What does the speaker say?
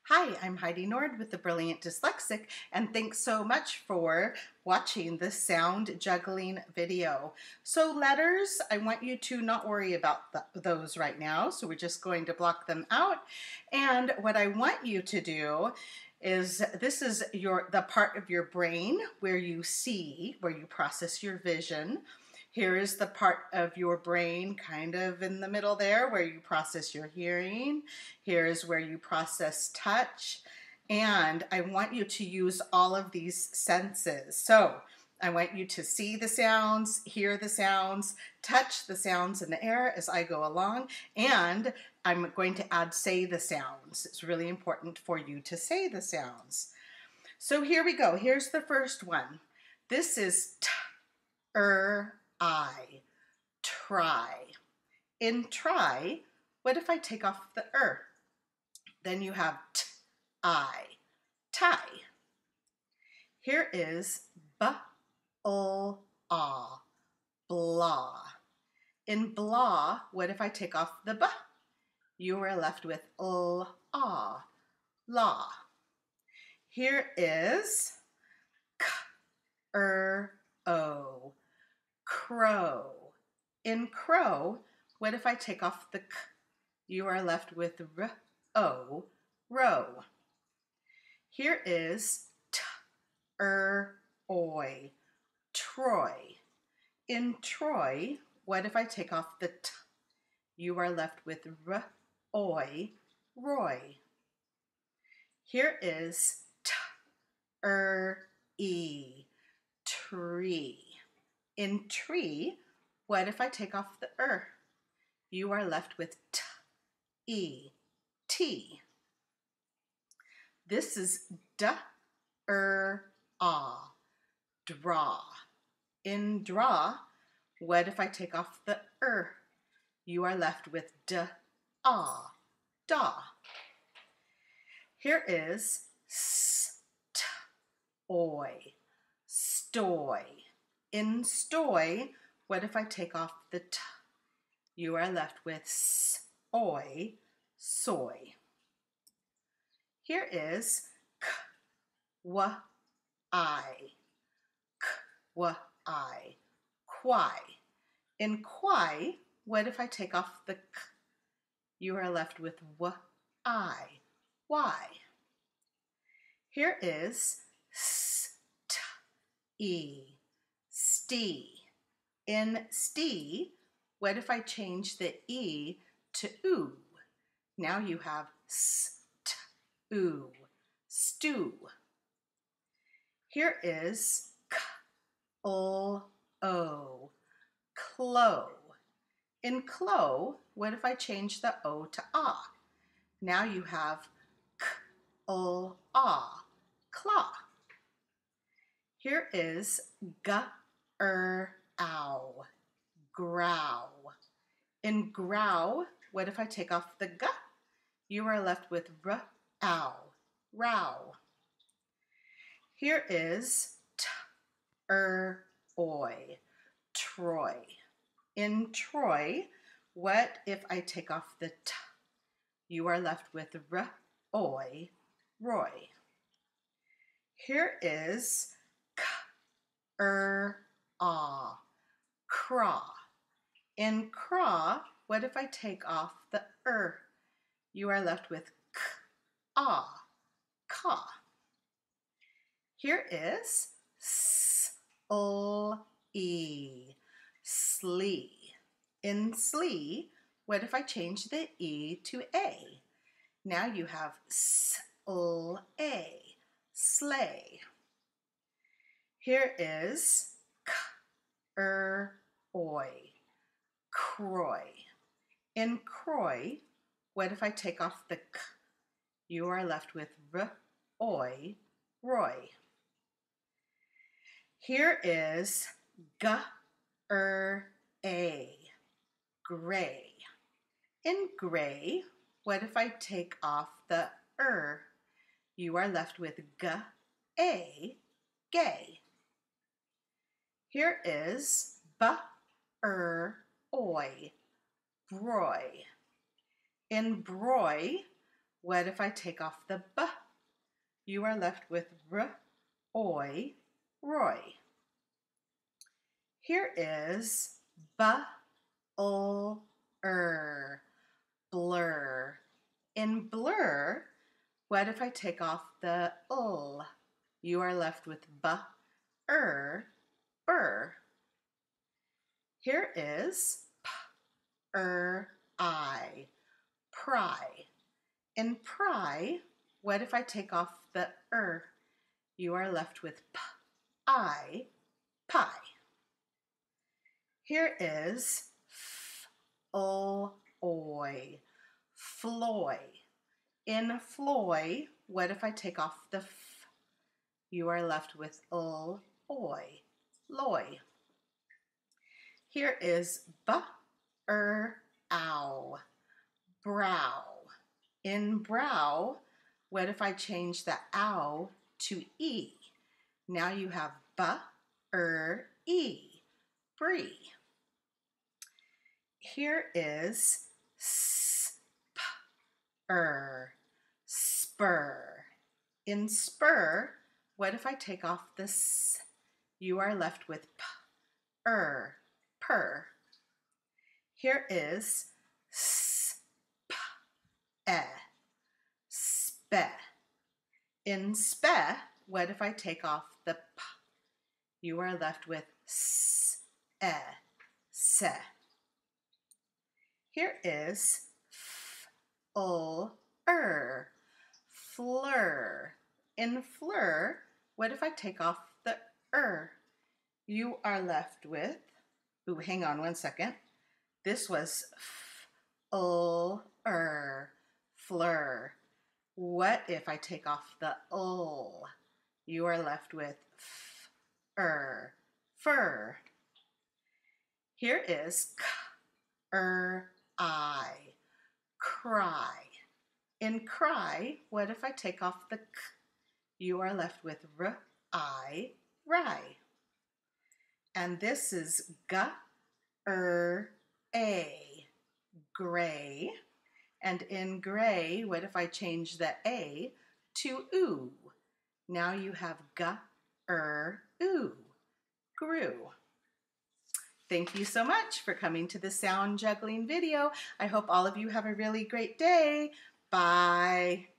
Hi, I'm Heidi Nord with the Brilliant Dyslexic, and thanks so much for watching the sound juggling video. So letters, I want you to not worry about those right now, so we're just going to block them out. And what I want you to do is, this is the part of your brain where you see, where you process your vision. Here is the part of your brain kind of in the middle there where you process your hearing. Here is where you process touch. And I want you to use all of these senses. So I want you to see the sounds, hear the sounds, touch the sounds in the air as I go along. And I'm going to add say the sounds. It's really important for you to say the sounds. So here we go. Here's the first one. This is I, try. In try, what if I take off the Then you have I, tie. Here is blah. In blah, what if I take off the b? You are left with law. Here is o, crow. In crow, what if I take off the k? You are left with row. Here is oi, Troy. In Troy, what if I take off the t? You are left with roy. Here is tree. In tree, what if I take off the You are left with tea. This is draw. In draw, what if I take off the You are left with daw. Here is stoy. In stoy, what if I take off the t? You are left with soy. Here is quay. In quay, what if I take off the k? You are left with why. Here is stee. In stee, what if I change the e to oo? Now you have stew. Here is clow. In clow, what if I change the o to ah? Now you have claw. Here is grow. In grow, what if I take off the g? You are left with row. Here is oi, Troy. In Troy, what if I take off the t? You are left with roy. Here is craw. In craw, what if I take off the You are left with caw. Here is slee. In slee, what if I change the e to a? Now you have sleigh. Here is oi, croy. In croy, what if I take off the k? You are left with roy. Here is gray. In gray, what if I take off the You are left with gay. Here is oi, broy. In broy, What if I take off the B? You are left with R, oi, Roy. Here is blur. In blur, what if I take off the l? You are left with burr. Here is I, pry. In pry, what if I take off the You are left with pie. Here is oi, floy. In floy, what if I take off the f? You are left with oi, loy. Here is ow, brow. In brow, what if I change the ow to e? Now you have e, bree. Here is spur. In spur, what if I take off the s? You are left with purr. Here is spe. In spe, what if I take off the p? You are left with se. Here is fleur. In fleur, what if I take off the You are left with, ooh, hang on one second. This was fleur. What if I take off the You are left with fur. Here is I, cry. In cry, what if I take off the k? You are left with rye. And this is gray. And in gray, what if I change the a to oo? Now you have grew. Thank you so much for coming to the sound juggling video. I hope all of you have a really great day. Bye.